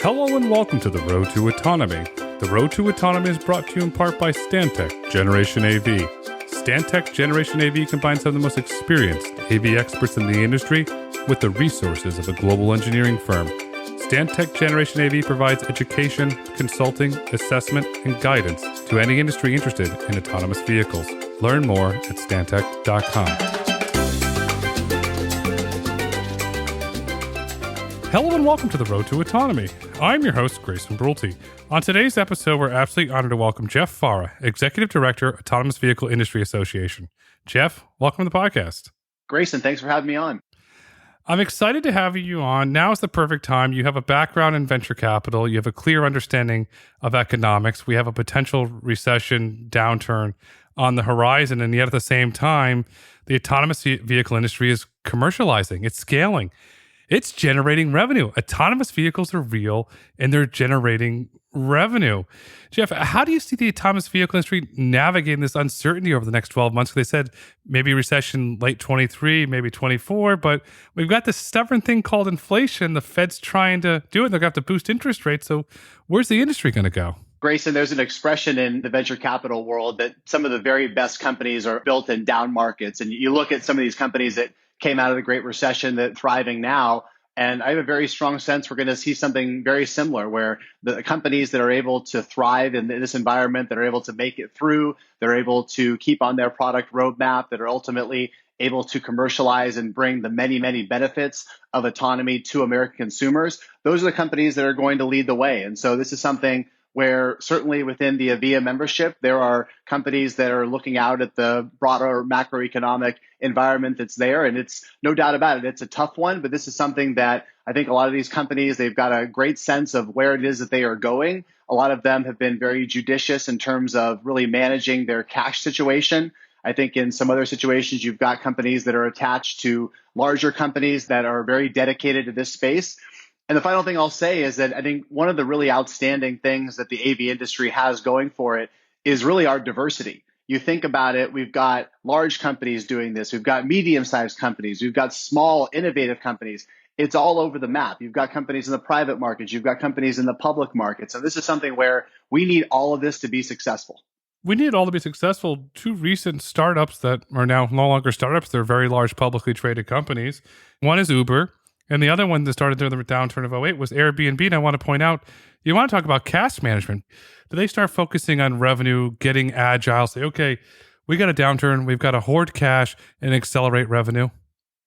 Hello and welcome to the Road to Autonomy. The Road to Autonomy is brought to you in part by Stantec Generation AV. Stantec Generation AV combines some of the most experienced AV experts in the industry with the resources of a global engineering firm. Stantec Generation AV provides education, consulting, assessment, and guidance to any industry interested in autonomous vehicles. Learn more at stantec.com. Hello and welcome to the Road to Autonomy. I'm your host, Grayson Brulte. On today's episode, we're absolutely honored to welcome Jeff Farrah, Executive Director, Autonomous Vehicle Industry Association. Jeff, welcome to the podcast. Grayson, thanks for having me on. I'm excited to have you on. Now is the perfect time. You have a background in venture capital. You have a clear understanding of economics. We have a potential recession downturn on the horizon. And yet at the same time, the autonomous vehicle industry is commercializing. It's scaling. It's generating revenue. Autonomous vehicles are real and they're generating revenue. Jeff, how do you see the autonomous vehicle industry navigating this uncertainty over the next 12 months? They said maybe recession late 23, maybe 24, but we've got this stubborn thing called inflation. The Fed's trying to do it. They're going to have to boost interest rates. So where's the industry going to go? Grayson, there's an expression in the venture capital world that some of the very best companies are built in down markets. And you look at some of these companies that came out of the Great Recession that are thriving now. And I have a very strong sense we're going to see something very similar where the companies that are able to thrive in this environment, that are able to make it through, they're able to keep on their product roadmap, that are ultimately able to commercialize and bring the many, many benefits of autonomy to American consumers. Those are the companies that are going to lead the way. And so this is something where certainly within the AVIA membership, there are companies that are looking out at the broader macroeconomic environment that's there. And it's no doubt about it, it's a tough one, but this is something that I think a lot of these companies, they've got a great sense of where it is that they are going. A lot of them have been very judicious in terms of really managing their cash situation. I think in some other situations, you've got companies that are attached to larger companies that are very dedicated to this space. And the final thing I'll say is that I think one of the really outstanding things that the AV industry has going for it is really our diversity. You think about it, we've got large companies doing this. We've got medium-sized companies. We've got small, innovative companies. It's all over the map. You've got companies in the private markets. You've got companies in the public markets. And this is something where we need all of this to be successful. We need it all to be successful. Two recent startups that are now no longer startups, they're very large publicly traded companies. One is Uber. And the other one that started during the downturn of 2008 was Airbnb. And I want to point out, you want to talk about cash management. Do they start focusing on revenue, getting agile, say, okay, we got a downturn, we've got to hoard cash and accelerate revenue?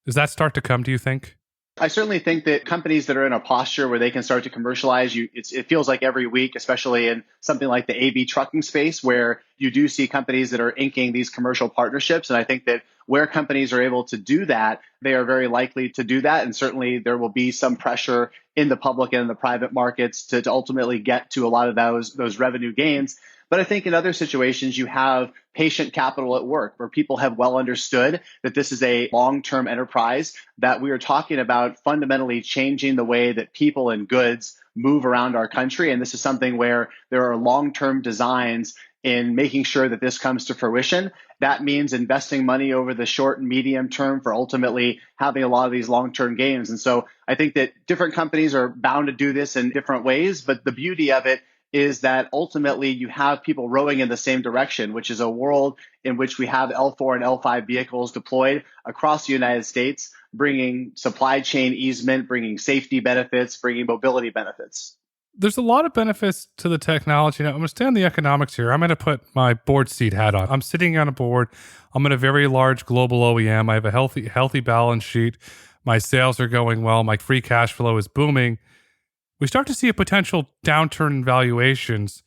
Does that start to come, do you think? I certainly think that companies that are in a posture where they can start to commercialize, it feels like every week, especially in something like the AV trucking space, where you do see companies that are inking these commercial partnerships. And I think that where companies are able to do that, they are very likely to do that. And certainly there will be some pressure in the public and in the private markets to ultimately get to a lot of those revenue gains. But I think in other situations, you have patient capital at work where people have well understood that this is a long-term enterprise, that we are talking about fundamentally changing the way that people and goods move around our country. And this is something where there are long-term designs in making sure that this comes to fruition. That means investing money over the short and medium term for ultimately having a lot of these long-term gains. And so I think that different companies are bound to do this in different ways, but the beauty of it is that ultimately you have people rowing in the same direction, which is a world in which we have L4 and L5 vehicles deployed across the United States, bringing supply chain easement, bringing safety benefits, bringing mobility benefits. There's a lot of benefits to the technology. Now, I'm going to stay on the economics here. I'm going to put my board seat hat on. I'm sitting on a board. I'm in a very large global OEM. I have a healthy balance sheet. My sales are going well. My free cash flow is booming. We start to see a potential downturn in valuations.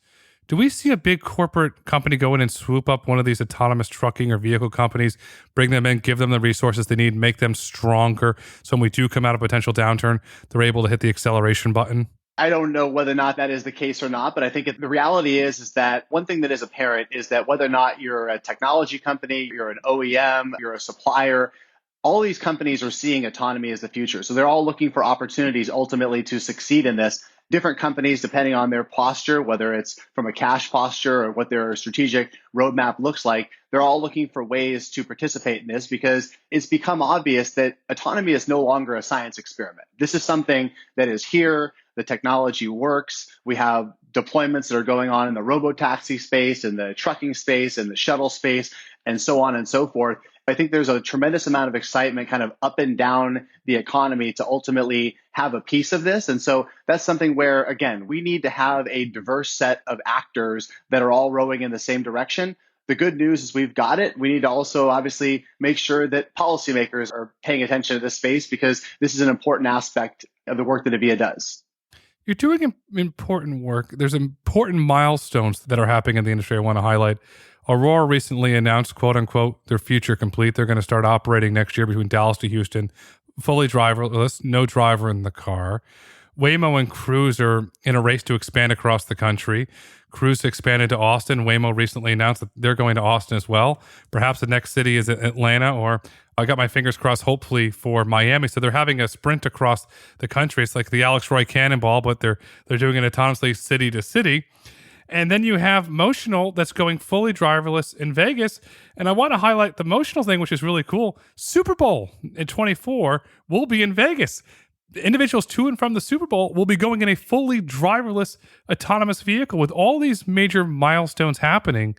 Do we see a big corporate company go in and swoop up one of these autonomous trucking or vehicle companies, bring them in, give them the resources they need, make them stronger, so when we do come out of potential downturn, they're able to hit the acceleration button? I don't know whether or not that is the case or not, but I think the reality is that one thing that is apparent is that whether or not you're a technology company, you're an OEM, you're a supplier, all these companies are seeing autonomy as the future. So they're all looking for opportunities ultimately to succeed in this. Different companies, depending on their posture, whether it's from a cash posture or what their strategic roadmap looks like, they're all looking for ways to participate in this because it's become obvious that autonomy is no longer a science experiment. This is something that is here. the technology works. We have deployments that are going on in the robotaxi space, in the trucking space, in the shuttle space, and so on and so forth. I think there's a tremendous amount of excitement kind of up and down the economy to ultimately have a piece of this. And so that's something where, again, we need to have a diverse set of actors that are all rowing in the same direction. The good news is we've got it. We need to also obviously make sure that policymakers are paying attention to this space because this is an important aspect of the work that Avia does. You're doing important work. There's important milestones that are happening in the industry I want to highlight. Aurora recently announced, quote unquote, their future complete. They're going to start operating next year between Dallas to Houston, fully driverless, no driver in the car. Waymo and Cruise are in a race to expand across the country. Cruise expanded to Austin. Waymo recently announced that they're going to Austin as well. Perhaps the next city is Atlanta, or I got my fingers crossed, hopefully, for Miami. So they're having a sprint across the country. It's like the Alex Roy Cannonball, but they're doing it autonomously city to city. And then you have Motional that's going fully driverless in Vegas. And I want to highlight the Motional thing, which is really cool. Super Bowl in 24 will be in Vegas. The individuals to and from the Super Bowl will be going in a fully driverless autonomous vehicle. With all these major milestones happening,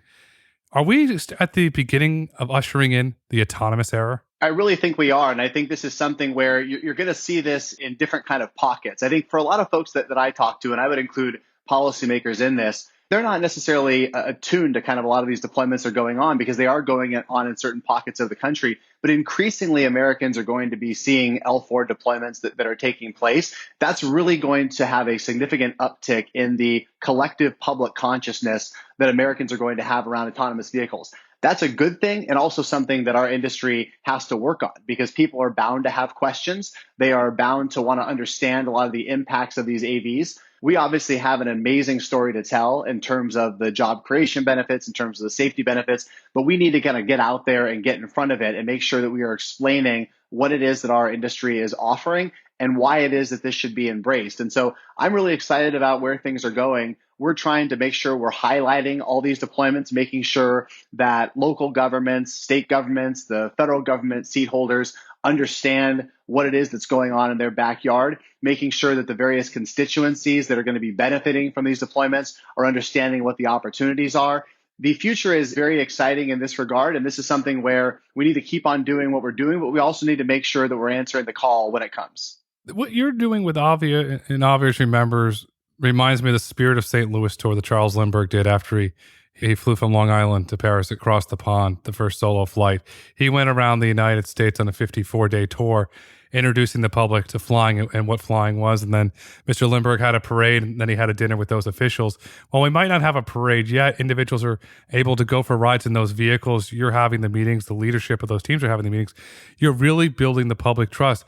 are we just at the beginning of ushering in the autonomous era? I really think we are. And I think this is something where you're going to see this in different kind of pockets. I think for a lot of folks that I talk to, and I would include policymakers in this, they're not necessarily attuned to kind of a lot of these deployments are going on because they are going on in certain pockets of the country. But increasingly, Americans are going to be seeing L4 deployments that are taking place. That's really going to have a significant uptick in the collective public consciousness that Americans are going to have around autonomous vehicles. That's a good thing and also something that our industry has to work on because people are bound to have questions. They are bound to want to understand a lot of the impacts of these AVs. We obviously have an amazing story to tell in terms of the job creation benefits, in terms of the safety benefits, but we need to kind of get out there and get in front of it and make sure that we are explaining what it is that our industry is offering and why it is that this should be embraced. And so I'm really excited about where things are going. We're trying to make sure we're highlighting all these deployments, making sure that local governments, state governments, the federal government seat holders understand what it is that's going on in their backyard, making sure that the various constituencies that are going to be benefiting from these deployments are understanding what the opportunities are. The future is very exciting in this regard, and this is something where we need to keep on doing what we're doing, but we also need to make sure that we're answering the call when it comes. What you're doing with Avia and Avia's Remembers reminds me of the Spirit of St. Louis tour that Charles Lindbergh did after he flew from Long Island to Paris across the pond, the first solo flight. He went around the United States on a 54-day tour, introducing the public to flying and what flying was. And then Mr. Lindbergh had a parade, and then he had a dinner with those officials. While we might not have a parade yet, individuals are able to go for rides in those vehicles. You're having the meetings, the leadership of those teams are having the meetings. You're really building the public trust.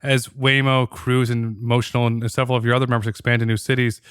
As Waymo, Cruise, and Motional, and several of your other members expand to new cities,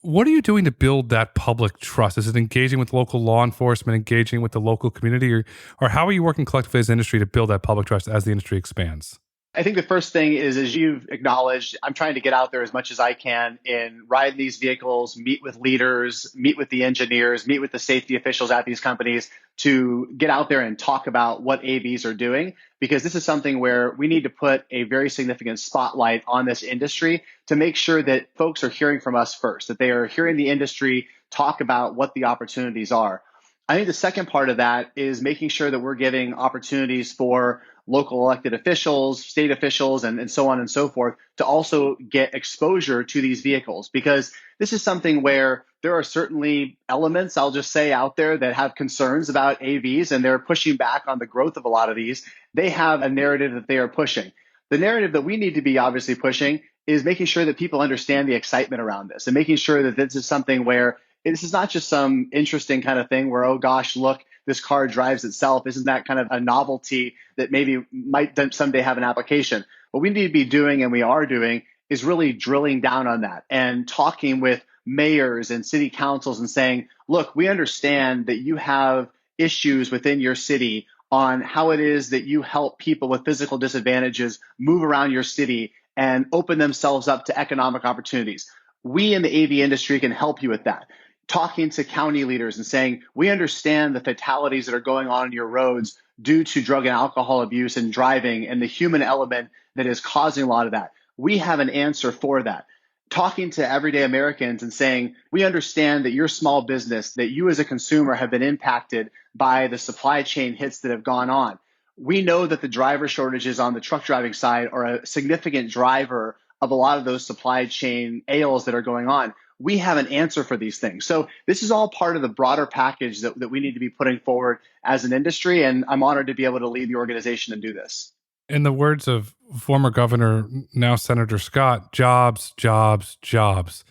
what are you doing to build that public trust? Is it engaging with local law enforcement, engaging with the local community, or how are you working collectively as an industry to build that public trust as the industry expands? I think the first thing is, as you've acknowledged, I'm trying to get out there as much as I can and ride these vehicles, meet with leaders, meet with the engineers, meet with the safety officials at these companies to get out there and talk about what AVs are doing, because this is something where we need to put a very significant spotlight on this industry to make sure that folks are hearing from us first, that they are hearing the industry talk about what the opportunities are. I think the second part of that is making sure that we're giving opportunities for local elected officials, state officials, and so on and so forth to also get exposure to these vehicles, because this is something where there are certainly elements, I'll just say, out there that have concerns about AVs, and they're pushing back on the growth of a lot of these. They have a narrative that they are pushing. The narrative that we need to be obviously pushing is making sure that people understand the excitement around this and making sure that this is something where this is not just some interesting kind of thing where, oh gosh, look, this car drives itself. Isn't that kind of a novelty that maybe might someday have an application? What we need to be doing, and we are doing, is really drilling down on that and talking with mayors and city councils and saying, look, we understand that you have issues within your city on how it is that you help people with physical disadvantages move around your city and open themselves up to economic opportunities. We in the AV industry can help you with that. Talking to county leaders and saying, we understand the fatalities that are going on in your roads due to drug and alcohol abuse and driving and the human element that is causing a lot of that. We have an answer for that. talking to everyday Americans and saying, we understand that your small business, that you as a consumer have been impacted by the supply chain hits that have gone on. We know that the driver shortages on the truck driving side are a significant driver of a lot of those supply chain ails that are going on. We have an answer for these things. So this is all part of the broader package that we need to be putting forward as an industry. And I'm honored to be able to lead the organization and do this. In the words of former Governor, now Senator Scott, jobs, jobs, jobs.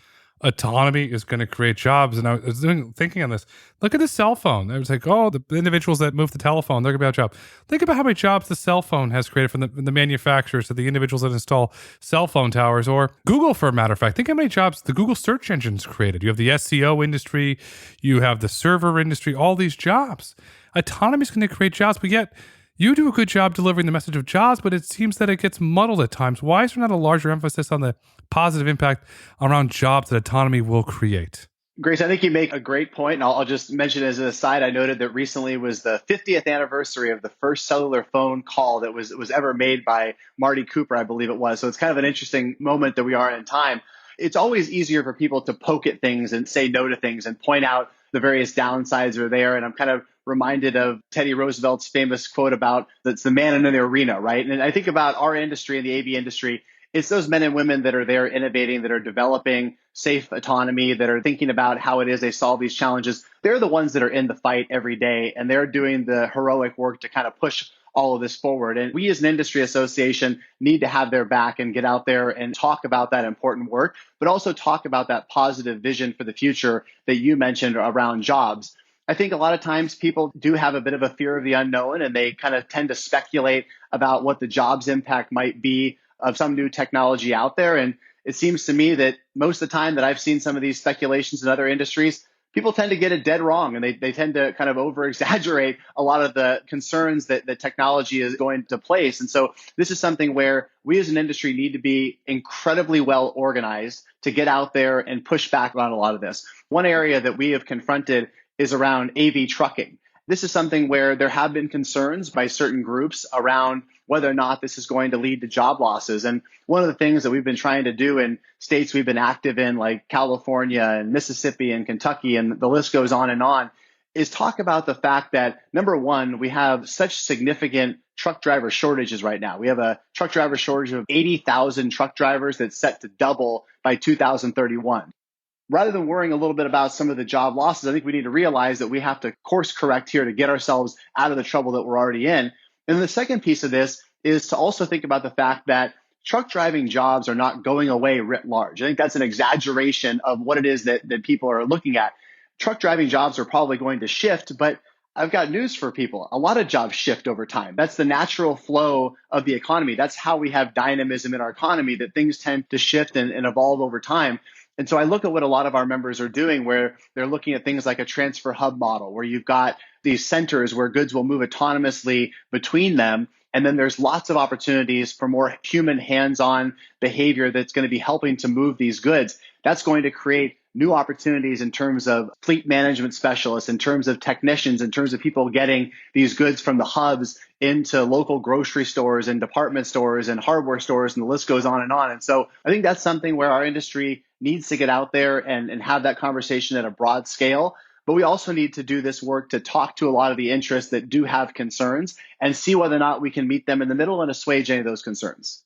Autonomy is going to create jobs. And I was thinking on this. Look at the cell phone. It was like, oh, the individuals that move the telephone, they're going to be out of job. Think about how many jobs the cell phone has created from the manufacturers to the individuals that install cell phone towers, or Google, for a matter of fact. Think how many jobs the Google search engine's created. You have the SEO industry, you have the server industry, all these jobs. Autonomy is going to create jobs, but yet you do a good job delivering the message of jobs, but it seems that it gets muddled at times. Why is there not a larger emphasis on the positive impact around jobs that autonomy will create? Grace, I think you make a great point, and I'll just mention as an aside, I noted that recently was the 50th anniversary of the first cellular phone call that was ever made by Marty Cooper, I believe it was. So it's kind of an interesting moment that we are in time. It's always easier for people to poke at things and say no to things and point out the various downsides are there. And I'm kind of reminded of Teddy Roosevelt's famous quote about that's the man in the arena, right? And I think about our industry and the AV industry. It's those men and women that are there innovating, that are developing safe autonomy, that are thinking about how it is they solve these challenges. They're the ones that are in the fight every day, and they're doing the heroic work to kind of push all of this forward. And we as an industry association need to have their back and get out there and talk about that important work, but also talk about that positive vision for the future that you mentioned around jobs. I think a lot of times people do have a bit of a fear of the unknown, and they kind of tend to speculate about what the jobs impact might be of some new technology out there. And it seems to me that most of the time that I've seen some of these speculations in other industries, people tend to get it dead wrong, and they tend to kind of over exaggerate a lot of the concerns that the technology is going to place. And so this is something where we as an industry need to be incredibly well organized to get out there and push back on a lot of this. One area that we have confronted is around AV trucking. This is something where there have been concerns by certain groups around whether or not this is going to lead to job losses. And one of the things that we've been trying to do in states we've been active in, like California and Mississippi and Kentucky, and the list goes on, is talk about the fact that, number one, we have such significant truck driver shortages right now. We have a truck driver shortage of 80,000 truck drivers that's set to double by 2031. Rather than worrying a little bit about some of the job losses, I think we need to realize that we have to course correct here to get ourselves out of the trouble that we're already in. And the second piece of this is to also think about the fact that truck driving jobs are not going away writ large. I think that's an exaggeration of what it is that people are looking at. Truck driving jobs are probably going to shift, but I've got news for people. A lot of jobs shift over time. That's the natural flow of the economy. That's how we have dynamism in our economy, that things tend to shift and evolve over time. And so I look at what a lot of our members are doing, where they're looking at things like a transfer hub model, where you've got these centers where goods will move autonomously between them. And then there's lots of opportunities for more human hands-on behavior that's going to be helping to move these goods. That's going to create new opportunities in terms of fleet management specialists, in terms of technicians, in terms of people getting these goods from the hubs into local grocery stores and department stores and hardware stores, and the list goes on. And so I think that's something where our industry needs to get out there and have that conversation at a broad scale. But we also need to do this work to talk to a lot of the interests that do have concerns and see whether or not we can meet them in the middle and assuage any of those concerns.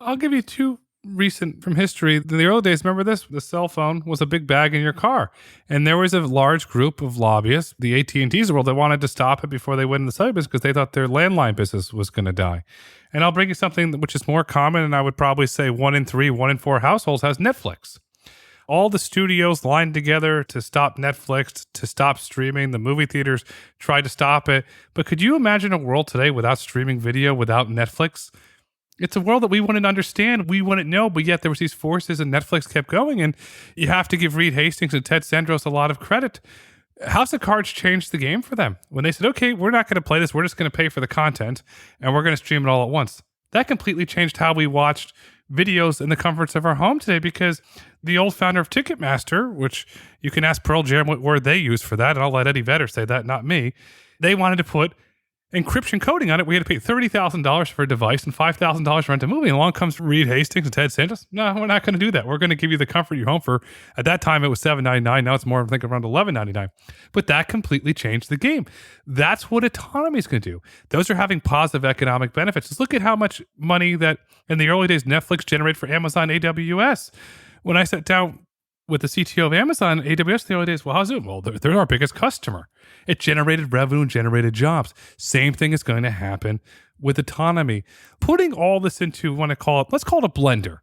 I'll give you two recent from history. In the early days, remember this? The cell phone was a big bag in your car. And there was a large group of lobbyists, the AT&Ts of the world, that wanted to stop it before they went in the cellular business because they thought their landline business was going to die. And I'll bring you something which is more common, and I would probably say 1 in 3, 1 in 4 households has Netflix. All the studios lined together to stop Netflix, to stop streaming. The movie theaters tried to stop it. But could you imagine a world today without streaming video, without Netflix? It's a world that we wouldn't understand, we wouldn't know, but yet there was these forces and Netflix kept going. And you have to give Reed Hastings and Ted Sandros a lot of credit. House of Cards changed the game for them. When they said, okay, we're not going to play this, we're just going to pay for the content, and we're going to stream it all at once. That completely changed how we watched videos in the comforts of our home today, because the old founder of Ticketmaster, which you can ask Pearl Jam what word they use for that, and I'll let Eddie Vedder say that, not me, they wanted to put encryption coding on it. We had to pay $30,000 for a device and $5,000 to rent a movie. And along comes Reed Hastings and Ted Sanchez. No, we're not going to do that. We're going to give you the comfort of your home for, at that time, it was $7.99. Now it's more, I think, around $11.99. But that completely changed the game. That's what autonomy is going to do. Those are having positive economic benefits. Just look at how much money that in the early days Netflix generated for Amazon AWS. When I sat down with the CTO of Amazon AWS the early days, well, how's it? Well, they're our biggest customer. It generated revenue and generated jobs. Same thing is going to happen with autonomy. Putting all this into, let's call it a blender.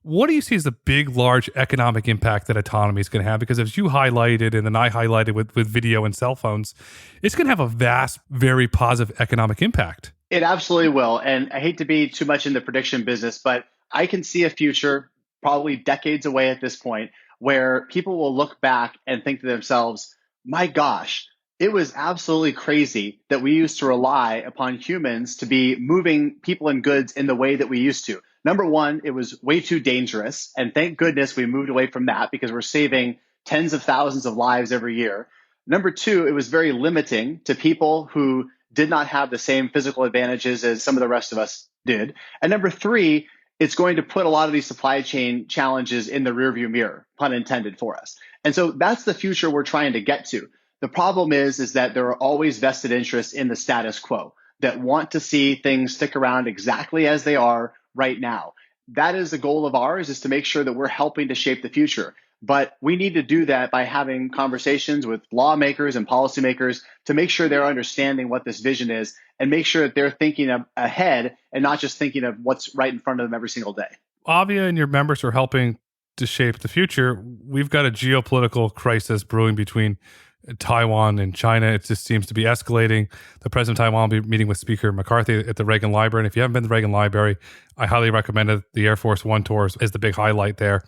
What do you see as the big, large economic impact that autonomy is going to have? Because as you highlighted, and then I highlighted with video and cell phones, it's going to have a vast, very positive economic impact. It absolutely will. And I hate to be too much in the prediction business, but I can see a future, probably decades away at this point, where people will look back and think to themselves, my gosh, it was absolutely crazy that we used to rely upon humans to be moving people and goods in the way that we used to. Number one, it was way too dangerous. And thank goodness we moved away from that because we're saving tens of thousands of lives every year. Number two, it was very limiting to people who did not have the same physical advantages as some of the rest of us did. And number three, it's going to put a lot of these supply chain challenges in the rearview mirror, pun intended, for us. And so that's the future we're trying to get to. The problem is that there are always vested interests in the status quo that want to see things stick around exactly as they are right now. That is the goal of ours, is to make sure that we're helping to shape the future. But we need to do that by having conversations with lawmakers and policymakers to make sure they're understanding what this vision is and make sure that they're thinking ahead and not just thinking of what's right in front of them every single day. Avia and your members are helping to shape the future. We've got a geopolitical crisis brewing between Taiwan and China. It just seems to be escalating. The president of Taiwan will be meeting with Speaker McCarthy at the Reagan Library. And if you haven't been to the Reagan Library, I highly recommend it. The Air Force One tours is the big highlight there.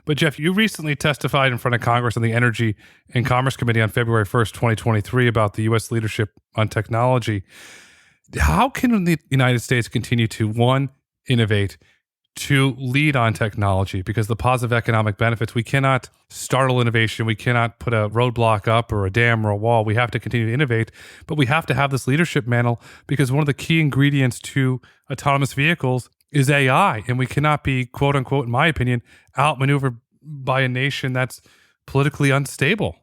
But Jeff, you recently testified in front of Congress on the Energy and Commerce Committee on February 1st, 2023 about the U.S. leadership on technology. How can the United States continue to, one, innovate, two, lead on technology? Because the positive economic benefits, we cannot startle innovation. We cannot put a roadblock up or a dam or a wall. We have to continue to innovate, but we have to have this leadership mantle because one of the key ingredients to autonomous vehicles is AI. And we cannot be, quote unquote, in my opinion, outmaneuvered by a nation that's politically unstable.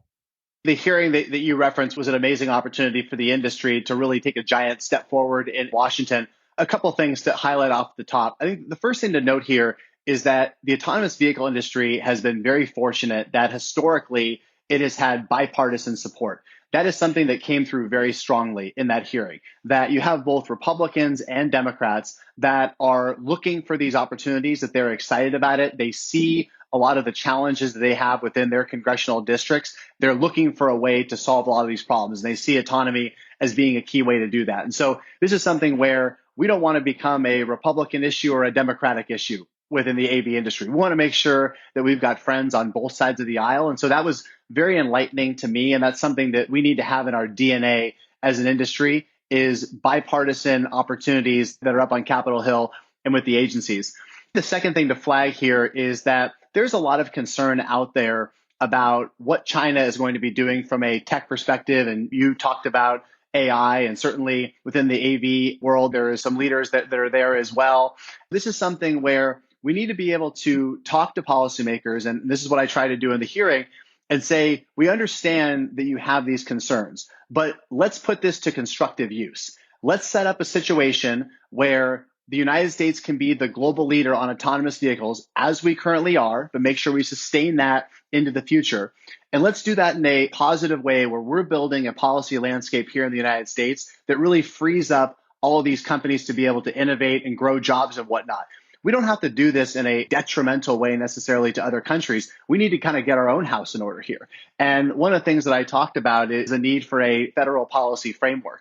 The hearing that you referenced was an amazing opportunity for the industry to really take a giant step forward in Washington. A couple of things to highlight off the top. I think the first thing to note here is that the autonomous vehicle industry has been very fortunate that historically it has had bipartisan support. That is something that came through very strongly in that hearing, that you have both Republicans and Democrats that are looking for these opportunities, that they're excited about it. They see a lot of the challenges that they have within their congressional districts. They're looking for a way to solve a lot of these problems. And they see autonomy as being a key way to do that. And so this is something where we don't want to become a Republican issue or a Democratic issue within the AV industry. We want to make sure that we've got friends on both sides of the aisle. And so that was very enlightening to me. And that's something that we need to have in our DNA as an industry, is bipartisan opportunities that are up on Capitol Hill and with the agencies. The second thing to flag here is that there's a lot of concern out there about what China is going to be doing from a tech perspective. And you talked about AI, and certainly within the AV world, there are some leaders that are there as well. This is something where we need to be able to talk to policymakers, and this is what I try to do in the hearing, and say, we understand that you have these concerns, but let's put this to constructive use. Let's set up a situation where the United States can be the global leader on autonomous vehicles as we currently are, but make sure we sustain that into the future. And let's do that in a positive way where we're building a policy landscape here in the United States that really frees up all of these companies to be able to innovate and grow jobs and whatnot. We don't have to do this in a detrimental way necessarily to other countries. We need to kind of get our own house in order here. And one of the things that I talked about is the need for a federal policy framework.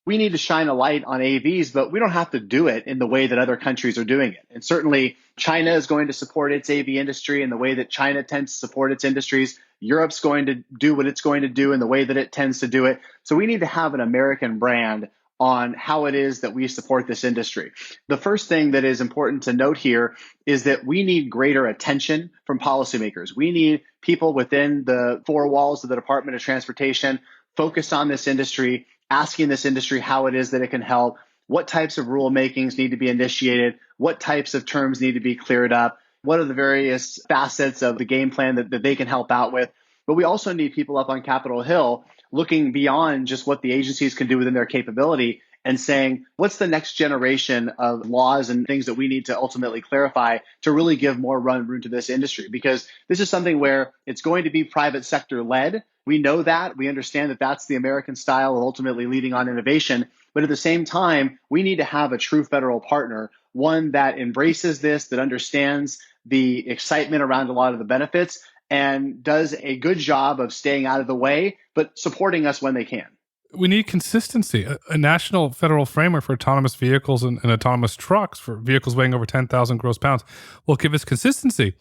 We need to shine a light on AVs, but we don't have to do it in the way that other countries are doing it. And certainly China is going to support its AV industry in the way that China tends to support its industries. Europe's going to do what it's going to do in the way that it tends to do it. So we need to have an American brand on how it is that we support this industry. The first thing that is important to note here is that we need greater attention from policymakers. We need people within the four walls of the Department of Transportation focused on this industry asking this industry how it is that it can help, what types of rulemakings need to be initiated, what types of terms need to be cleared up, what are the various facets of the game plan that they can help out with. But we also need people up on Capitol Hill looking beyond just what the agencies can do within their capability and saying, what's the next generation of laws and things that we need to ultimately clarify to really give more run room to this industry? Because this is something where it's going to be private sector led. We know that. We understand that that's the American style of ultimately leading on innovation. But at the same time, we need to have a true federal partner, one that embraces this, that understands the excitement around a lot of the benefits, and does a good job of staying out of the way, but supporting us when they can. We need consistency. A national federal framework for autonomous vehicles and autonomous trucks for vehicles weighing over 10,000 gross pounds will give us consistency.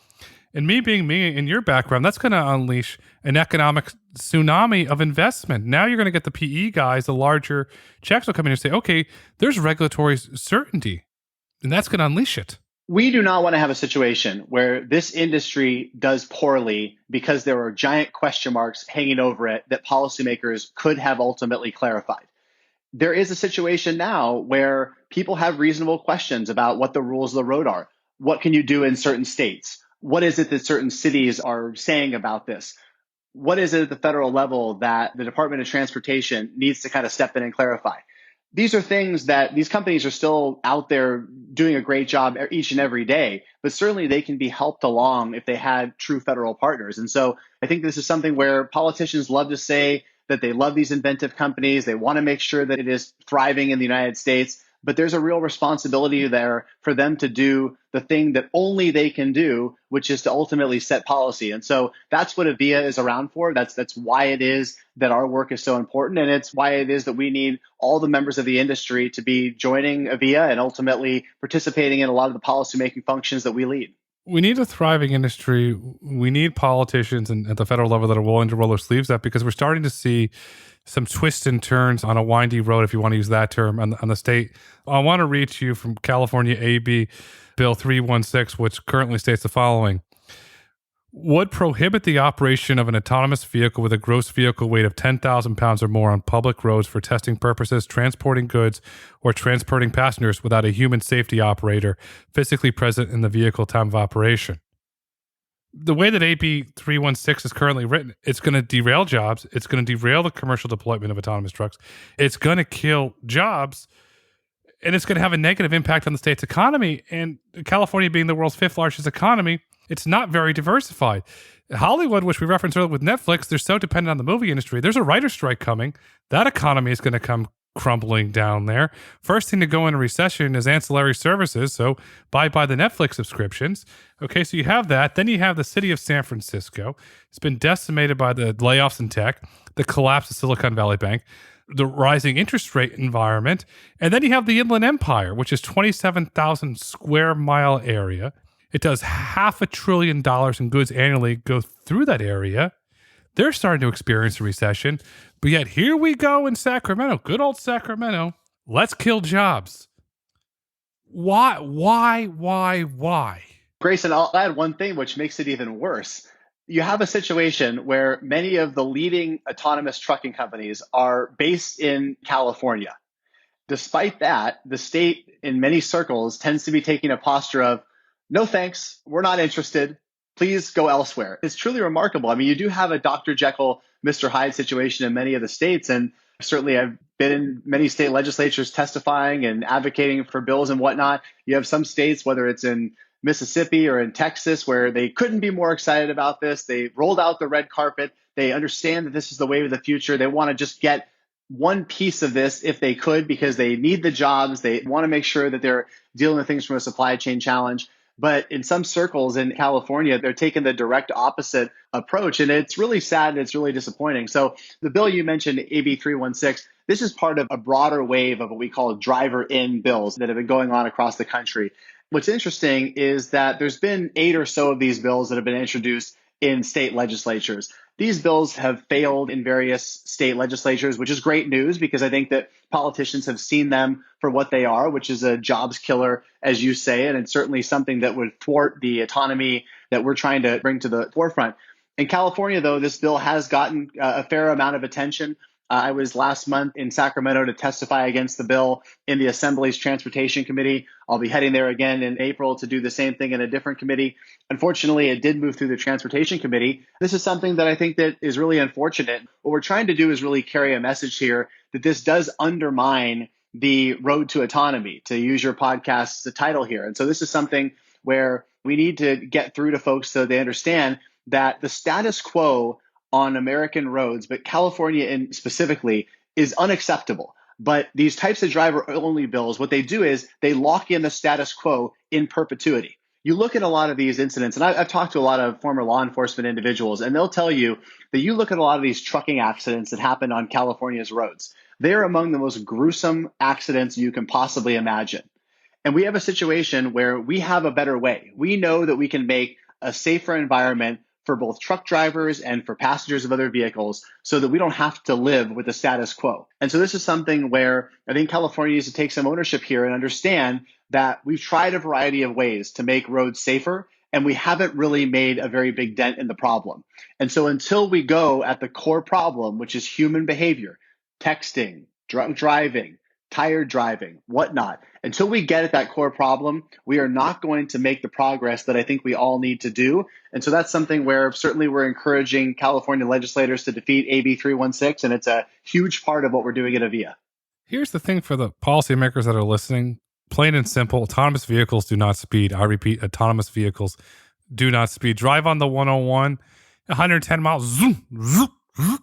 And me being me in your background, that's going to unleash an economic tsunami of investment. Now you're going to get the PE guys, the larger checks will come in and say, okay, there's regulatory certainty, and that's going to unleash it. We do not want to have a situation where this industry does poorly because there are giant question marks hanging over it that policymakers could have ultimately clarified. There is a situation now where people have reasonable questions about what the rules of the road are. What can you do in certain states? What is it that certain cities are saying about this? What is it at the federal level that the Department of Transportation needs to kind of step in and clarify? These are things that these companies are still out there doing a great job each and every day, but certainly they can be helped along if they had true federal partners. And so I think this is something where politicians love to say that they love these inventive companies. They want to make sure that it is thriving in the United States, but there's a real responsibility there for them to do the thing that only they can do, which is to ultimately set policy. And so that's what AVIA is around for. That's why it is that our work is so important. And it's why it is that we need all the members of the industry to be joining AVIA and ultimately participating in a lot of the policymaking functions that we lead. We need a thriving industry. We need politicians at the federal level that are willing to roll their sleeves up, because we're starting to see some twists and turns on a windy road, if you want to use that term, on the state. I want to read to you from California AB Bill 316, which currently states the following. Would prohibit the operation of an autonomous vehicle with a gross vehicle weight of 10,000 pounds or more on public roads for testing purposes, transporting goods, or transporting passengers without a human safety operator physically present in the vehicle time of operation. The way that AB 316 is currently written, it's going to derail jobs. It's going to derail the commercial deployment of autonomous trucks. It's going to kill jobs, and it's going to have a negative impact on the state's economy. And California being the world's fifth largest economy, it's not very diversified. Hollywood, which we referenced earlier with Netflix, they're so dependent on the movie industry. There's a writer's strike coming. That economy is going to come crumbling down there. First thing to go in a recession is ancillary services. So buy the Netflix subscriptions. Okay, so you have that. Then you have the city of San Francisco. It's been decimated by the layoffs in tech, the collapse of Silicon Valley Bank, the rising interest rate environment. And then you have the Inland Empire, which is 27,000 square mile area. It does $500 billion in goods annually go through that area. They're starting to experience a recession. But yet here we go in Sacramento, good old Sacramento. Let's kill jobs. Why? Grayson, I'll add one thing which makes it even worse. You have a situation where many of the leading autonomous trucking companies are based in California. Despite that, the state in many circles tends to be taking a posture of, no thanks, we're not interested. Please go elsewhere. It's truly remarkable. I mean, you do have a Dr. Jekyll, Mr. Hyde situation in many of the states. And certainly I've been in many state legislatures testifying and advocating for bills and whatnot. You have some states, whether it's in Mississippi or in Texas, where they couldn't be more excited about this. They rolled out the red carpet. They understand that this is the wave of the future. They want to just get one piece of this if they could, because they need the jobs. They want to make sure that they're dealing with things from a supply chain challenge. But in some circles in California, they're taking the direct opposite approach. And it's really sad and it's really disappointing. So the bill you mentioned, AB 316, this is part of a broader wave of what we call driver-in bills that have been going on across the country. What's interesting is that there's been 8 or so of these bills that have been introduced in state legislatures. These bills have failed in various state legislatures, which is great news because I think that politicians have seen them for what they are, which is a jobs killer, as you say, and it's certainly something that would thwart the autonomy that we're trying to bring to the forefront. In California, though, this bill has gotten a fair amount of attention. I was last month in Sacramento to testify against the bill in the Assembly's Transportation Committee. I'll be heading there again in April to do the same thing in a different committee. Unfortunately, it did move through the Transportation Committee. This is something that I think that is really unfortunate. What we're trying to do is really carry a message here that this does undermine the road to autonomy, to use your podcast's title here. And so this is something where we need to get through to folks so they understand that the status quo on American roads, but California in specifically, is unacceptable. But these types of driver-only bills, what they do is they lock in the status quo in perpetuity. You look at a lot of these incidents, and I've talked to a lot of former law enforcement individuals, and they'll tell you that you look at a lot of these trucking accidents that happen on California's roads. They're among the most gruesome accidents you can possibly imagine. And we have a situation where we have a better way. We know that we can make a safer environment for both truck drivers and for passengers of other vehicles so that we don't have to live with the status quo. And so this is something where I think California needs to take some ownership here and understand that we've tried a variety of ways to make roads safer, and we haven't really made a very big dent in the problem. And so until we go at the core problem, which is human behavior, texting, drunk driving, tired driving, whatnot, until we get at that core problem, we are not going to make the progress that I think we all need to do. And so that's something where certainly we're encouraging California legislators to defeat AB 316, and it's a huge part of what we're doing at Avia. Here's the thing for the policymakers that are listening. Plain and simple, autonomous vehicles do not speed. I repeat, autonomous vehicles do not speed. Drive on the 101, 110 miles, zoom, zoom, zoom.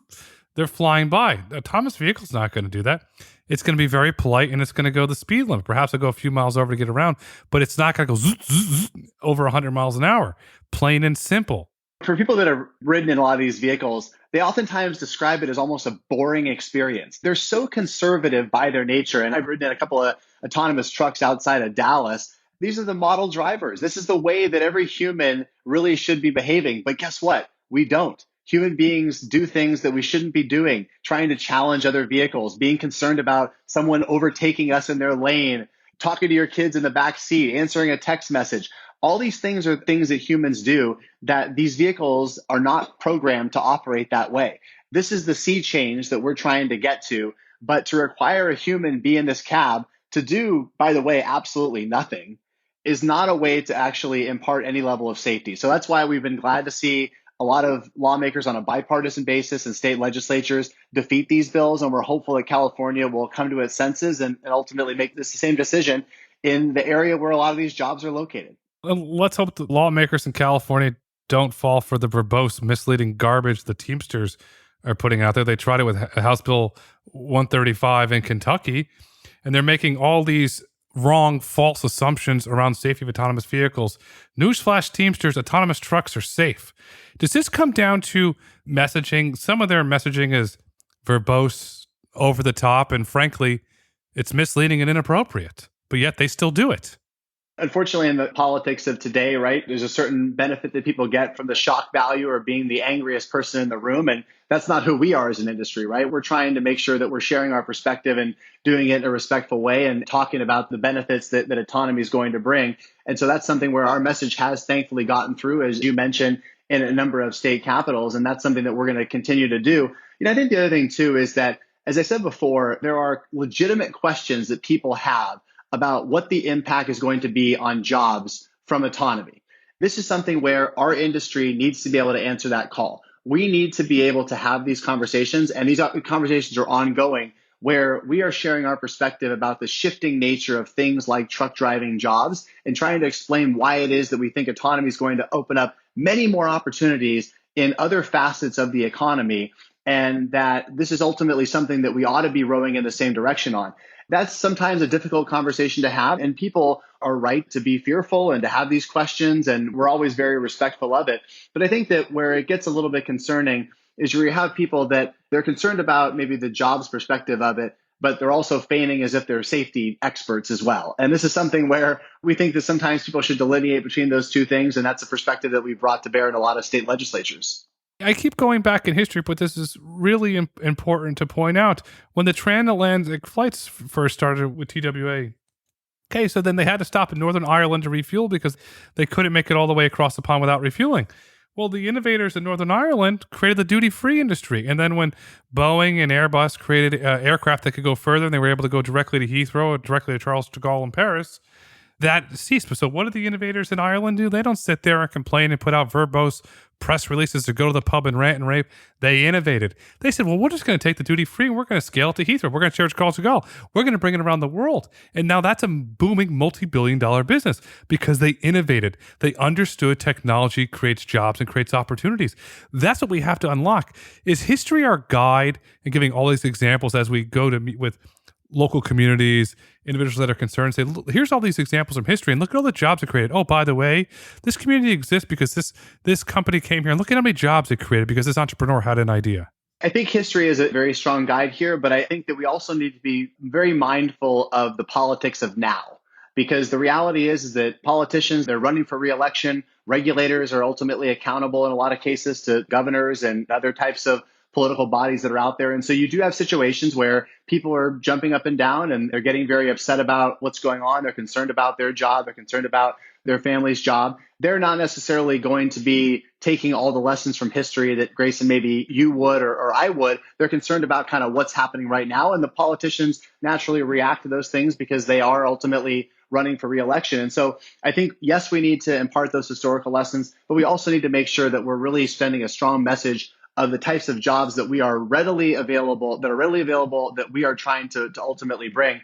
They're flying by. The autonomous vehicle's not going to do that. It's going to be very polite, and it's going to go the speed limit. Perhaps it'll go a few miles over to get around, but it's not going to go zoom, zoom, zoom, over 100 miles an hour. Plain and simple. For people that have ridden in a lot of these vehicles, they oftentimes describe it as almost a boring experience. They're so conservative by their nature. And I've ridden in a couple of autonomous trucks outside of Dallas. These are the model drivers. This is the way that every human really should be behaving. But guess what? We don't. Human beings do things that we shouldn't be doing, trying to challenge other vehicles, being concerned about someone overtaking us in their lane, talking to your kids in the back seat, answering a text message. All these things are things that humans do that these vehicles are not programmed to operate that way. This is the sea change that we're trying to get to. But to require a human be in this cab to do, by the way, absolutely nothing is not a way to actually impart any level of safety. So that's why we've been glad to see a lot of lawmakers on a bipartisan basis and state legislatures defeat these bills. And we're hopeful that California will come to its senses and ultimately make this the same decision in the area where a lot of these jobs are located. Let's hope the lawmakers in California don't fall for the verbose, misleading garbage the Teamsters are putting out there. They tried it with House Bill 135 in Kentucky, and they're making all these wrong, false assumptions around safety of autonomous vehicles. Newsflash, Teamsters, autonomous trucks are safe. Does this come down to messaging? Some of their messaging is verbose, over the top, and frankly, it's misleading and inappropriate, but yet they still do it. Unfortunately, in the politics of today, right, there's a certain benefit that people get from the shock value or being the angriest person in the room. And that's not who we are as an industry, right? We're trying to make sure that we're sharing our perspective and doing it in a respectful way and talking about the benefits that autonomy is going to bring. And so that's something where our message has thankfully gotten through, as you mentioned, in a number of state capitals. And that's something that we're going to continue to do. I think the other thing, too, is that, as I said before, there are legitimate questions that people have about what the impact is going to be on jobs from autonomy. This is something where our industry needs to be able to answer that call. We need to be able to have these conversations, and these conversations are ongoing, where we are sharing our perspective about the shifting nature of things like truck driving jobs and trying to explain why it is that we think autonomy is going to open up many more opportunities in other facets of the economy, and that this is ultimately something that we ought to be rowing in the same direction on. That's sometimes a difficult conversation to have, and people are right to be fearful and to have these questions, and we're always very respectful of it. But I think that where it gets a little bit concerning is where you have people that they're concerned about maybe the jobs perspective of it, but they're also feigning as if they're safety experts as well. And this is something where we think that sometimes people should delineate between those two things, and that's a perspective that we've brought to bear in a lot of state legislatures. I keep going back in history, but this is really important to point out. When the transatlantic flights first started with TWA, okay, so then they had to stop in Northern Ireland to refuel because they couldn't make it all the way across the pond without refueling. Well, the innovators in Northern Ireland created the duty-free industry. And then when Boeing and Airbus created aircraft that could go further and they were able to go directly to Heathrow or directly to Charles de Gaulle in Paris, that ceased. So what do the innovators in Ireland do? They don't sit there and complain and put out verbose press releases to go to the pub and rant and rave. They innovated. They said, well, we're just going to take the duty free and we're going to scale it to Heathrow. We're going to charge Charles de Gaulle. We're going to bring it around the world. And now that's a booming multi-billion-dollar business because they innovated. They understood technology creates jobs and creates opportunities. That's what we have to unlock. Is history our guide and giving all these examples as we go to meet with local communities, individuals that are concerned, say, look, here's all these examples from history and look at all the jobs it created. Oh, by the way, this community exists because this company came here and look at how many jobs it created because this entrepreneur had an idea. I think history is a very strong guide here, but I think that we also need to be very mindful of the politics of now. Because the reality is that politicians, they're running for re-election. Regulators are ultimately accountable in a lot of cases to governors and other types of political bodies that are out there. And so you do have situations where people are jumping up and down and they're getting very upset about what's going on. They're concerned about their job. They're concerned about their family's job. They're not necessarily going to be taking all the lessons from history that Grayson, maybe you would or I would. They're concerned about kind of what's happening right now. And the politicians naturally react to those things because they are ultimately running for re-election. And so I think, yes, we need to impart those historical lessons, but we also need to make sure that we're really sending a strong message of the types of jobs that are readily available, that we are trying to ultimately bring.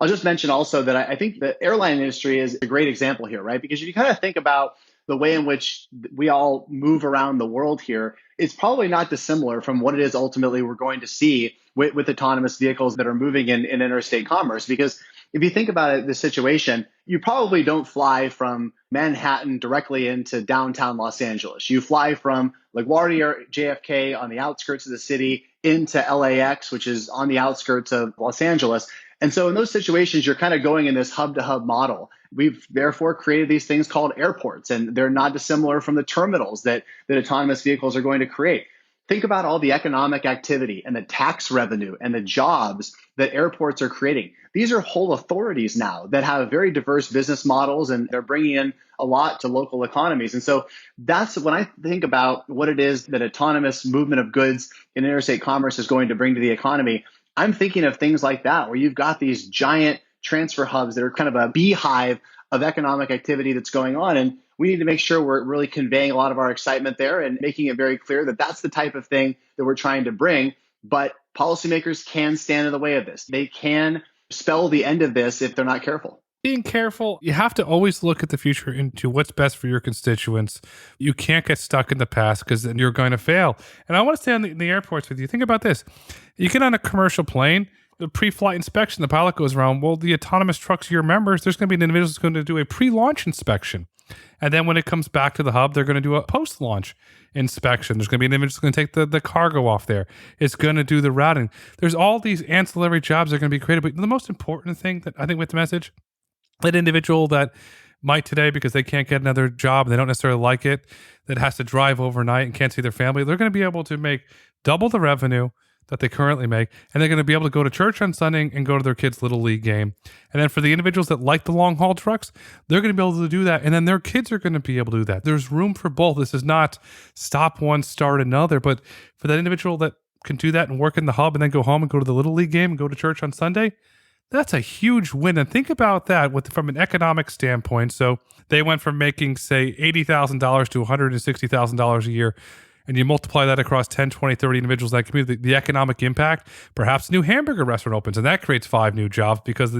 I'll just mention also that I think the airline industry is a great example here, right? Because if you kind of think about the way in which we all move around the world here, it's probably not dissimilar from what it is ultimately we're going to see with autonomous vehicles that are moving in interstate commerce. Because if you think about it, the situation, you probably don't fly from Manhattan directly into downtown Los Angeles. You fly from LaGuardia or JFK on the outskirts of the city into LAX, which is on the outskirts of Los Angeles. And so in those situations, you're kind of going in this hub-to-hub model. We've therefore created these things called airports, and they're not dissimilar from the terminals that autonomous vehicles are going to create. Think about all the economic activity and the tax revenue and the jobs that airports are creating. These are whole authorities now that have very diverse business models, and they're bringing in a lot to local economies. And so that's when I think about what it is that autonomous movement of goods in interstate commerce is going to bring to the economy. I'm thinking of things like that, where you've got these giant transfer hubs that are kind of a beehive of economic activity that's going on. And we need to make sure we're really conveying a lot of our excitement there and making it very clear that that's the type of thing that we're trying to bring. But policymakers can stand in the way of this. They can spell the end of this if they're not careful. Being careful, you have to always look at the future into what's best for your constituents. You can't get stuck in the past because then you're going to fail. And I want to stay on the airports with you. Think about this. You get on a commercial plane, the pre-flight inspection, the pilot goes around. Well, the autonomous trucks, your members, there's going to be an individual who's going to do a pre-launch inspection. And then when it comes back to the hub, they're going to do a post-launch inspection. There's going to be an individual who's going to take the cargo off there. It's going to do the routing. There's all these ancillary jobs that are going to be created. But the most important thing that I think with the message, that individual that might today, because they can't get another job, they don't necessarily like it, that has to drive overnight and can't see their family, they're going to be able to make double the revenue that they currently make, and they're going to be able to go to church on Sunday and go to their kids' little league game. And then for the individuals that like the long haul trucks, they're going to be able to do that, and then their kids are going to be able to do that. There's room for both. This is not stop one, start another, but for that individual that can do that and work in the hub and then go home and go to the little league game and go to church on Sunday, that's a huge win. And think about that from an economic standpoint. So they went from making, say, $80,000 to $160,000 a year, and you multiply that across 10, 20, 30 individuals in that community, the economic impact, perhaps a new hamburger restaurant opens, and that creates 5 new jobs because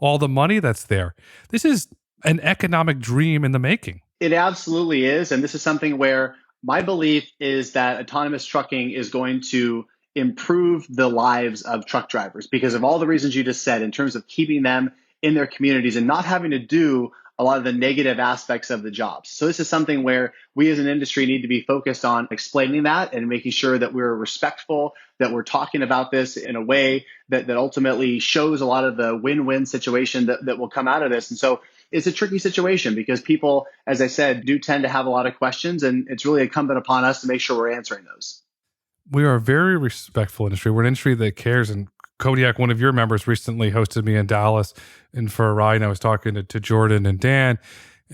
all the money that's there. This is an economic dream in the making. It absolutely is. And this is something where my belief is that autonomous trucking is going to improve the lives of truck drivers because of all the reasons you just said in terms of keeping them in their communities and not having to do a lot of the negative aspects of the jobs. So this is something where we as an industry need to be focused on explaining that and making sure that we're respectful, that we're talking about this in a way that ultimately shows a lot of the win-win situation that will come out of this. And so it's a tricky situation because people, as I said, do tend to have a lot of questions, and it's really incumbent upon us to make sure we're answering those. We are a very respectful industry. We're an industry that cares. And Kodiak, one of your members, recently hosted me in Dallas and for a ride. And I was talking to Jordan and Dan,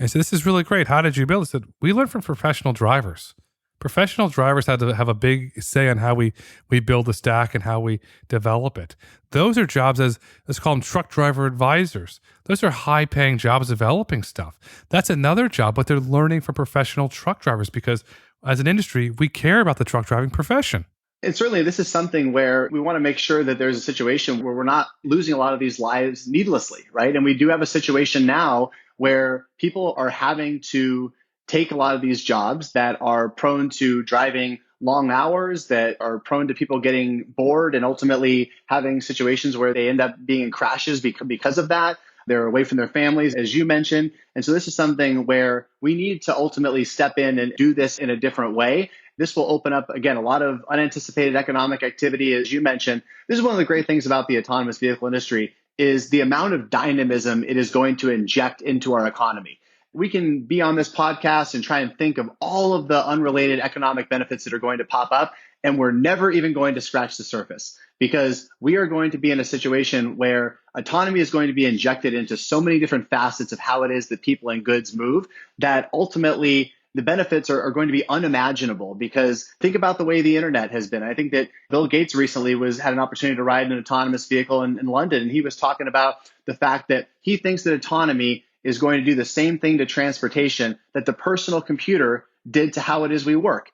I said, this is really great. How did you build it? I said, we learned from professional drivers. Professional drivers had to have a big say on how we build the stack and how we develop it. Those are jobs as let's call them truck driver advisors. Those are high paying jobs developing stuff. That's another job, but they're learning from professional truck drivers because as an industry, we care about the truck driving profession. And certainly, this is something where we want to make sure that there's a situation where we're not losing a lot of these lives needlessly, right? And we do have a situation now where people are having to take a lot of these jobs that are prone to driving long hours, that are prone to people getting bored and ultimately having situations where they end up being in crashes because of that. They're away from their families, as you mentioned. And so this is something where we need to ultimately step in and do this in a different way. This will open up, again, a lot of unanticipated economic activity, as you mentioned. This is one of the great things about the autonomous vehicle industry is the amount of dynamism it is going to inject into our economy. We can be on this podcast and try and think of all of the unrelated economic benefits that are going to pop up, and we're never even going to scratch the surface because we are going to be in a situation where autonomy is going to be injected into so many different facets of how it is that people and goods move that ultimately the benefits are going to be unimaginable. Because think about the way the internet has been. I think that Bill Gates recently had an opportunity to ride an autonomous vehicle in London, and he was talking about the fact that he thinks that autonomy is going to do the same thing to transportation that the personal computer did to how it is we work.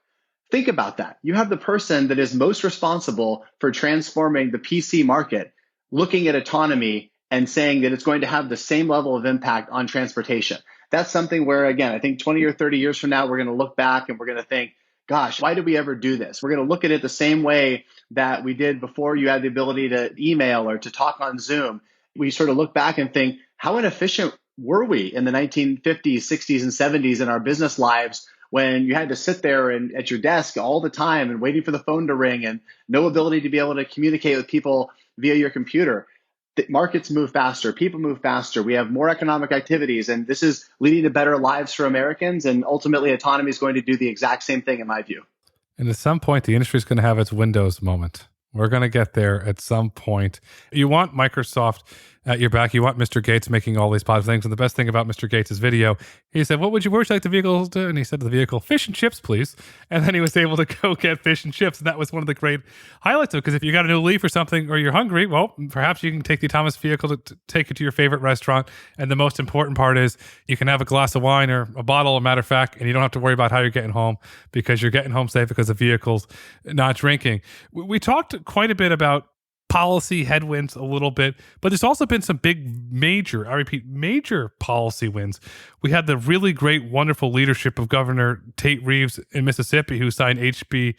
Think about that. You have the person that is most responsible for transforming the PC market looking at autonomy and saying that it's going to have the same level of impact on transportation. That's something where, again, I think 20 or 30 years from now, we're going to look back and we're going to think, gosh, why did we ever do this? We're going to look at it the same way that we did before you had the ability to email or to talk on Zoom. We sort of look back and think, how inefficient were we in the 1950s, 60s, and 70s in our business lives when you had to sit there and at your desk all the time and waiting for the phone to ring and no ability to be able to communicate with people via your computer? The markets move faster, people move faster, we have more economic activities, and this is leading to better lives for Americans. And ultimately, autonomy is going to do the exact same thing, in my view. And at some point, the industry is going to have its Windows moment. We're going to get there at some point. You want Microsoft at your back. You want Mr. Gates making all these positive things. And the best thing about Mr. Gates' video, he said, where would you like the vehicle to? And he said to the vehicle, fish and chips, please. And then he was able to go get fish and chips. And that was one of the great highlights of it. Because if you got a new leaf or something, or you're hungry, well, perhaps you can take the autonomous vehicle to take it to your favorite restaurant. And the most important part is you can have a glass of wine or a bottle, a matter of fact, and you don't have to worry about how you're getting home because you're getting home safe because the vehicle's not drinking. We talked quite a bit about policy headwinds a little bit, but there's also been some big major, I repeat, major policy wins. We had the really great, wonderful leadership of Governor Tate Reeves in Mississippi, who signed HB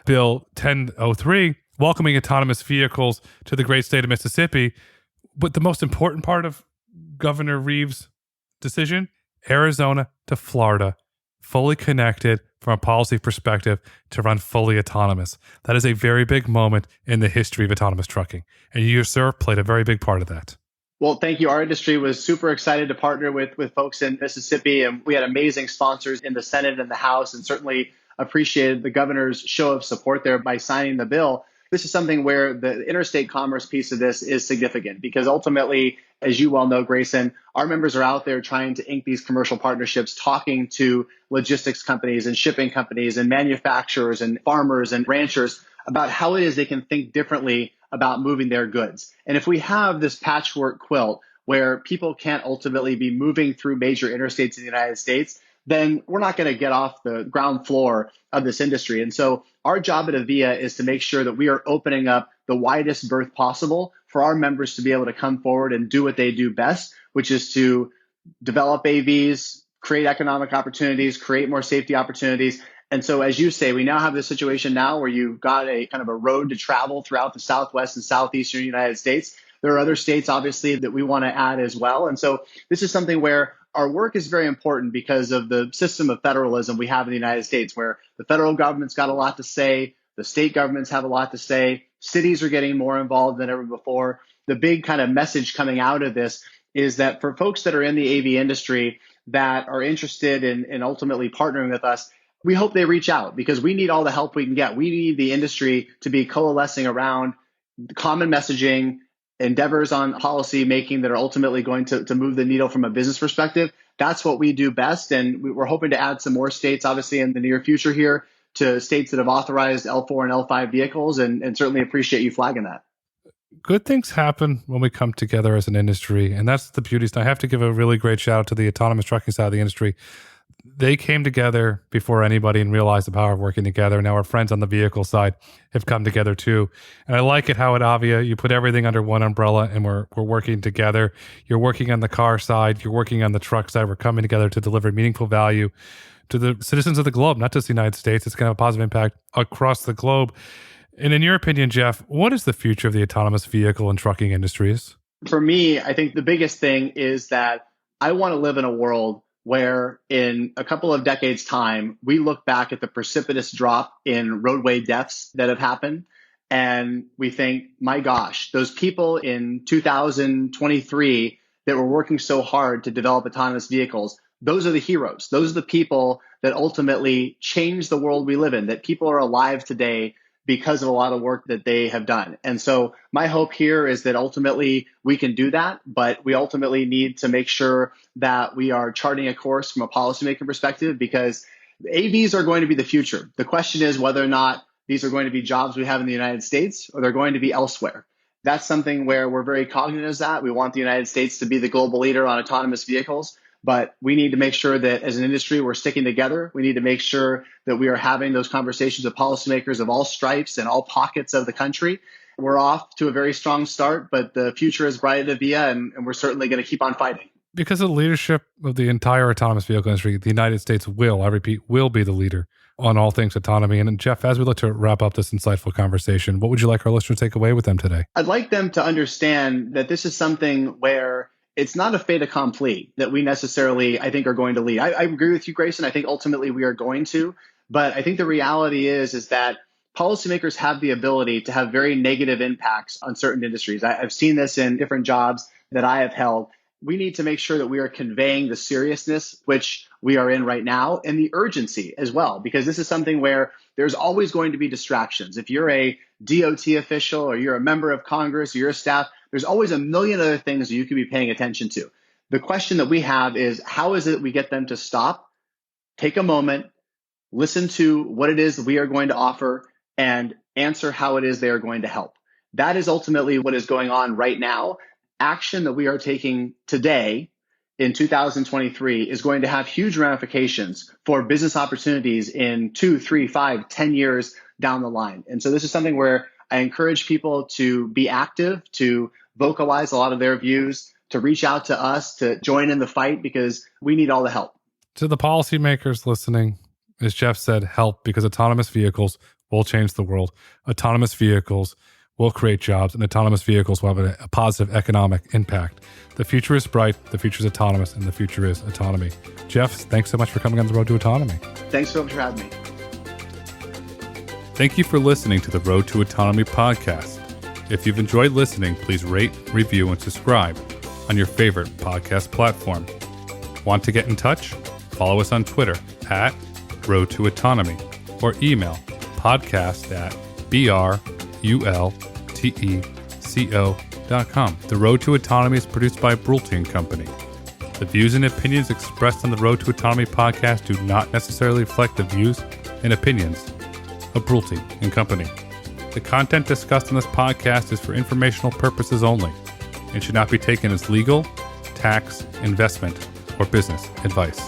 Bill 1003, welcoming autonomous vehicles to the great state of Mississippi. But the most important part of Governor Reeves' decision, Arizona to Florida, fully connected from a policy perspective to run fully autonomous. That is a very big moment in the history of autonomous trucking. And you, sir, played a very big part of that. Well, thank you. Our industry was super excited to partner with folks in Mississippi, and we had amazing sponsors in the Senate and the House, and certainly appreciated the governor's show of support there by signing the bill. This is something where the interstate commerce piece of this is significant because ultimately, as you well know, Grayson, our members are out there trying to ink these commercial partnerships, talking to logistics companies and shipping companies and manufacturers and farmers and ranchers about how it is they can think differently about moving their goods. And if we have this patchwork quilt where people can't ultimately be moving through major interstates in the United States, then we're not going to get off the ground floor of this industry. And so our job at Avia is to make sure that we are opening up the widest berth possible for our members to be able to come forward and do what they do best, which is to develop AVs, create economic opportunities, create more safety opportunities. And so, as you say, we now have this situation now where you've got a kind of a road to travel throughout the Southwest and Southeastern United States. There are other states, obviously, that we want to add as well. And so this is something where our work is very important because of the system of federalism we have in the United States, where the federal government's got a lot to say, the state governments have a lot to say, cities are getting more involved than ever before. The big kind of message coming out of this is that for folks that are in the AV industry that are interested in ultimately partnering with us, we hope they reach out because we need all the help we can get. We need the industry to be coalescing around common messaging, endeavors on policy making that are ultimately going to move the needle from a business perspective. That's what we do best. And we're hoping to add some more states, obviously, in the near future here to states that have authorized L4 and L5 vehicles, and certainly appreciate you flagging that. Good things happen when we come together as an industry. And that's the beauty. I have to give a really great shout out to the autonomous trucking side of the industry. They came together before anybody and realized the power of working together. Now our friends on the vehicle side have come together too. And I like it how at Avia, you put everything under one umbrella and we're working together. You're working on the car side. You're working on the truck side. We're coming together to deliver meaningful value to the citizens of the globe, not just the United States. It's going to have a positive impact across the globe. And in your opinion, Jeff, what is the future of the autonomous vehicle and trucking industries? For me, I think the biggest thing is that I want to live in a world where in a couple of decades' time, we look back at the precipitous drop in roadway deaths that have happened. And we think, my gosh, those people in 2023 that were working so hard to develop autonomous vehicles, those are the heroes. Those are the people that ultimately change the world we live in, that people are alive today because of a lot of work that they have done. And so my hope here is that ultimately we can do that, but we ultimately need to make sure that we are charting a course from a policymaking perspective, because AVs are going to be the future. The question is whether or not these are going to be jobs we have in the United States or they're going to be elsewhere. That's something where we're very cognizant of that. We want the United States to be the global leader on autonomous vehicles. But we need to make sure that as an industry, we're sticking together. We need to make sure that we are having those conversations with policymakers of all stripes and all pockets of the country. We're off to a very strong start, but the future is bright at Avia, and we're certainly going to keep on fighting. Because of the leadership of the entire autonomous vehicle industry, the United States will, I repeat, will be the leader on all things autonomy. And Jeff, as we look to wrap up this insightful conversation, what would you like our listeners to take away with them today? I'd like them to understand that this is something where it's not a fait accompli that we necessarily, I think, are going to lead. I agree with you, Grayson. I think ultimately we are going to. But I think the reality is that policymakers have the ability to have very negative impacts on certain industries. I've seen this in different jobs that I have held. We need to make sure that we are conveying the seriousness which we are in right now and the urgency as well, because this is something where there's always going to be distractions. If you're a DOT official or you're a member of Congress or you're a staff, there's always a million other things that you could be paying attention to. The question that we have is, how is it we get them to stop, take a moment, listen to what it is that we are going to offer, and answer how it is they are going to help? That is ultimately what is going on right now. Action that we are taking today in 2023 is going to have huge ramifications for business opportunities in 2, 3, 5, 10 years down the line. And so this is something where I encourage people to be active, to vocalize a lot of their views, to reach out to us, to join in the fight, because we need all the help. To the policymakers listening, as Jeff said, help, because autonomous vehicles will change the world. Autonomous vehicles will create jobs, and autonomous vehicles will have a positive economic impact. The future is bright, the future is autonomous, and the future is autonomy. Jeff, thanks so much for coming on the Road to Autonomy. Thanks so much for having me. Thank you for listening to the Road to Autonomy podcast. If you've enjoyed listening, please rate, review, and subscribe on your favorite podcast platform. Want to get in touch? Follow us on Twitter at Road to Autonomy or email podcast@brulteco.com. The Road to Autonomy is produced by Brulte & Company. The views and opinions expressed on the Road to Autonomy podcast do not necessarily reflect the views and opinions of Brulte & Company. The content discussed on this podcast is for informational purposes only and should not be taken as legal, tax, investment, or business advice.